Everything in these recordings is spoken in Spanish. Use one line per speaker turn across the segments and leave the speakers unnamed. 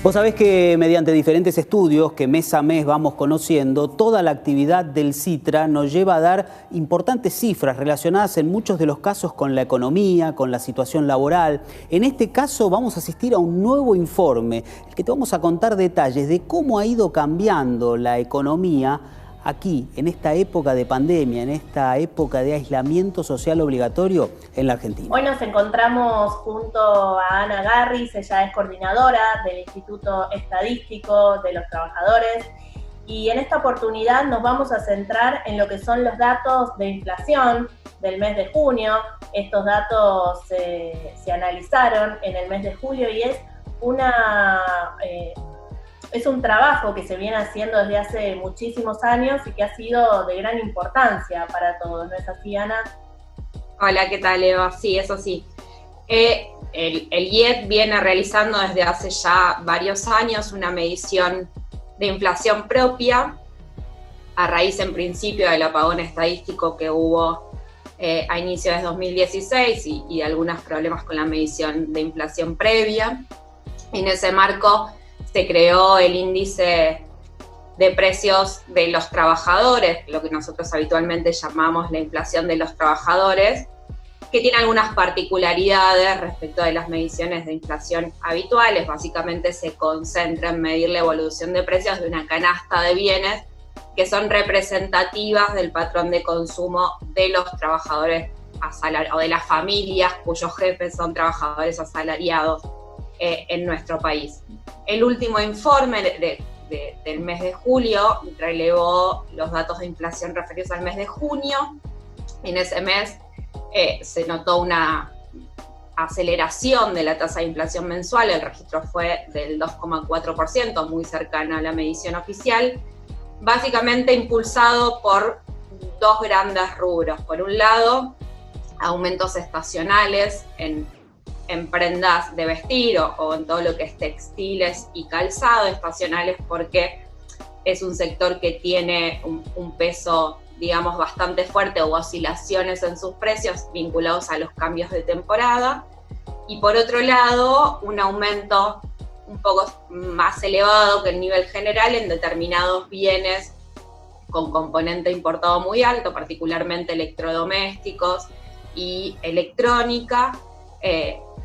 Vos sabés que mediante diferentes estudios que mes a mes vamos conociendo, toda la actividad del Citra nos lleva a dar importantes cifras relacionadas en muchos de los casos con la economía, con la situación laboral. En este caso vamos a asistir a un nuevo informe, el que te vamos a contar detalles de cómo ha ido cambiando la economía aquí, en esta época de pandemia, en esta época de aislamiento social obligatorio en la Argentina.
Hoy nos encontramos junto a Ana Garris, ella es coordinadora del Instituto Estadístico de los Trabajadores, y en esta oportunidad nos vamos a centrar en lo que son los datos de inflación del mes de junio. Estos datos se analizaron en el mes de julio y es un trabajo que se viene haciendo desde hace muchísimos años y que ha sido de gran importancia para todos, ¿no es así, Ana?
Hola, ¿qué tal, Eva? Sí, eso sí. El IED viene realizando desde hace ya varios años una medición de inflación propia, a raíz en principio del apagón estadístico que hubo a inicios de 2016 y de algunos problemas con la medición de inflación previa. En ese marco se creó el índice de precios de los trabajadores, lo que nosotros habitualmente llamamos la inflación de los trabajadores, que tiene algunas particularidades respecto de las mediciones de inflación habituales. Básicamente se concentra en medir la evolución de precios de una canasta de bienes que son representativas del patrón de consumo de los trabajadores asalariados, o de las familias cuyos jefes son trabajadores asalariados en nuestro país. El último informe del mes de julio relevó los datos de inflación referidos al mes de junio. En ese mes se notó una aceleración de la tasa de inflación mensual. El registro fue del 2,4%, muy cercano a la medición oficial, básicamente impulsado por dos grandes rubros. Por un lado, aumentos estacionales en prendas de vestir o en todo lo que es textiles y calzado, estacionales porque es un sector que tiene un peso, digamos, bastante fuerte, o oscilaciones en sus precios vinculados a los cambios de temporada. Y por otro lado, un aumento un poco más elevado que el nivel general en determinados bienes con componente importado muy alto, particularmente electrodomésticos y electrónica,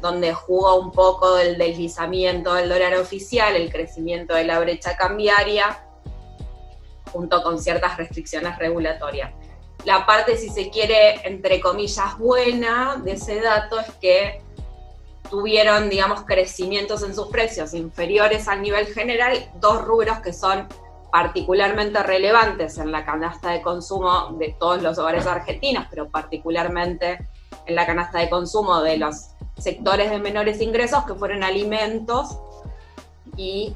donde jugó un poco el deslizamiento del dólar oficial, el crecimiento de la brecha cambiaria, junto con ciertas restricciones regulatorias. La parte, si se quiere, entre comillas, buena de ese dato es que tuvieron, digamos, crecimientos en sus precios inferiores al nivel general, dos rubros que son particularmente relevantes en la canasta de consumo de todos los hogares argentinos, pero particularmente en la canasta de consumo de los sectores de menores ingresos, que fueron alimentos y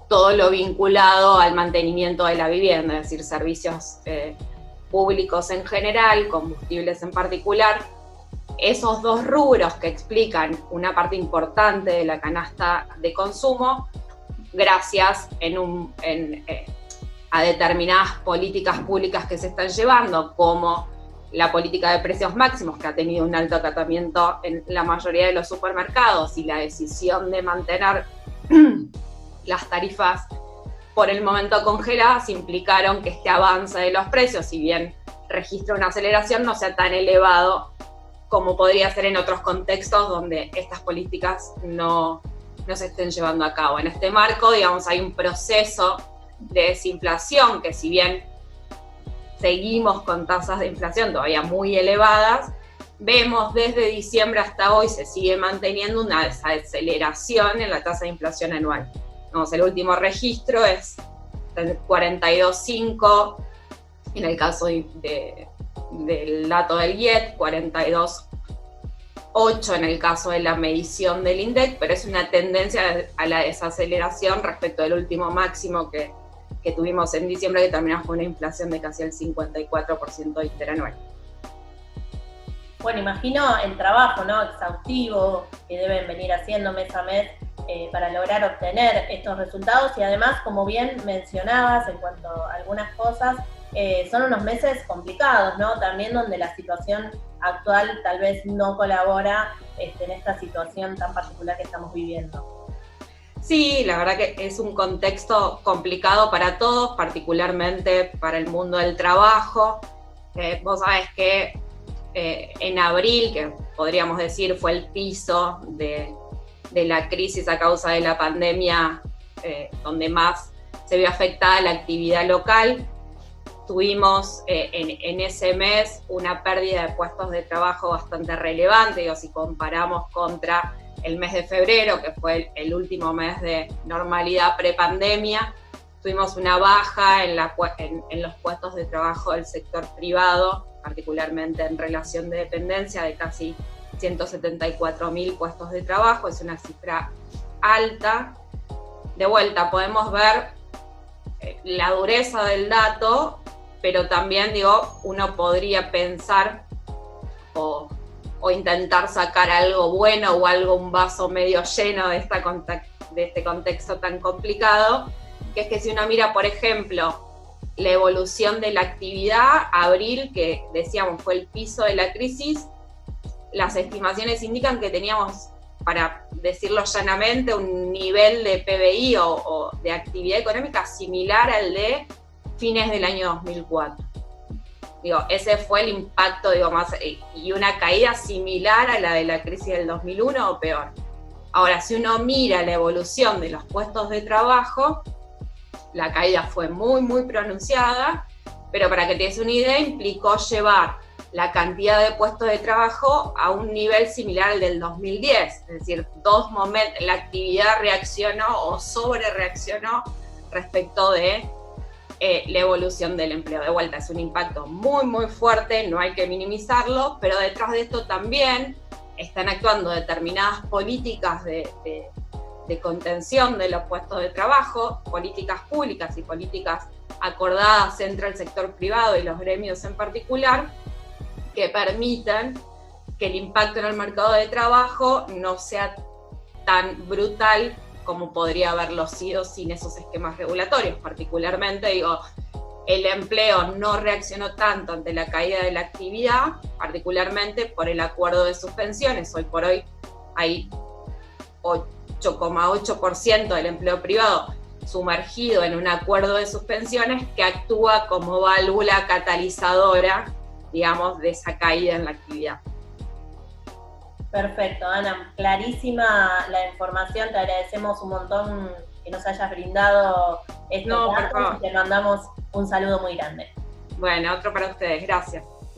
todo lo vinculado al mantenimiento de la vivienda, es decir, servicios públicos en general, combustibles en particular. Esos dos rubros que explican una parte importante de la canasta de consumo, gracias a determinadas políticas públicas que se están llevando, como la política de precios máximos, que ha tenido un alto acatamiento en la mayoría de los supermercados, y la decisión de mantener las tarifas por el momento congeladas, implicaron que este avance de los precios, si bien registra una aceleración, no sea tan elevado como podría ser en otros contextos donde estas políticas no se estén llevando a cabo. En este marco, digamos, hay un proceso de desinflación que, si bien seguimos con tasas de inflación todavía muy elevadas, vemos desde diciembre hasta hoy se sigue manteniendo una desaceleración en la tasa de inflación anual. Vamos, el último registro es 42,5 en el caso del dato del IED, 42,8 en el caso de la medición del INDEC, pero es una tendencia a la desaceleración respecto del último máximo que tuvimos en diciembre, que terminamos con una inflación de casi el 54% interanual.
Bueno, imagino el trabajo, ¿no?, exhaustivo que deben venir haciendo mes a mes para lograr obtener estos resultados, y además, como bien mencionabas en cuanto a algunas cosas, son unos meses complicados, ¿no? También donde la situación actual tal vez no colabora en esta situación tan particular que estamos viviendo.
Sí, la verdad que es un contexto complicado para todos, particularmente para el mundo del trabajo. Vos sabés que en abril, que podríamos decir fue el piso de la crisis a causa de la pandemia, donde más se vio afectada la actividad local, tuvimos en ese mes una pérdida de puestos de trabajo bastante relevante. Digo, si comparamos contra el mes de febrero, que fue el último mes de normalidad prepandemia, tuvimos una baja en los puestos de trabajo del sector privado, particularmente en relación de dependencia, de casi 174.000 puestos de trabajo. Es una cifra alta. De vuelta, podemos ver la dureza del dato, pero también, digo, uno podría pensar o intentar sacar algo bueno o un vaso medio lleno de este contexto tan complicado, que es que si uno mira, por ejemplo, la evolución de la actividad, abril, que decíamos fue el piso de la crisis, las estimaciones indican que teníamos, para decirlo llanamente, un nivel de PBI o de actividad económica similar al de fines del año 2004. Digo, ese fue el impacto, digo, más, y una caída similar a la de la crisis del 2001 o peor. Ahora, si uno mira la evolución de los puestos de trabajo, la caída fue muy, muy pronunciada, pero para que te des una idea, implicó llevar la cantidad de puestos de trabajo a un nivel similar al del 2010. Es decir, la actividad reaccionó o sobrereaccionó respecto de la evolución del empleo. De vuelta, es un impacto muy, muy fuerte, no hay que minimizarlo, pero detrás de esto también están actuando determinadas políticas de contención de los puestos de trabajo, políticas públicas y políticas acordadas entre el sector privado y los gremios en particular, que permitan que el impacto en el mercado de trabajo no sea tan brutal como podría haberlo sido sin esos esquemas regulatorios. Particularmente, digo, el empleo no reaccionó tanto ante la caída de la actividad, particularmente por el acuerdo de suspensiones. Hoy por hoy hay 8,8% del empleo privado sumergido en un acuerdo de suspensiones que actúa como válvula catalizadora, digamos, de esa caída en la actividad.
Perfecto, Ana, clarísima la información, te agradecemos un montón que nos hayas brindado estos datos y te mandamos un saludo muy grande.
Bueno, otro para ustedes, gracias.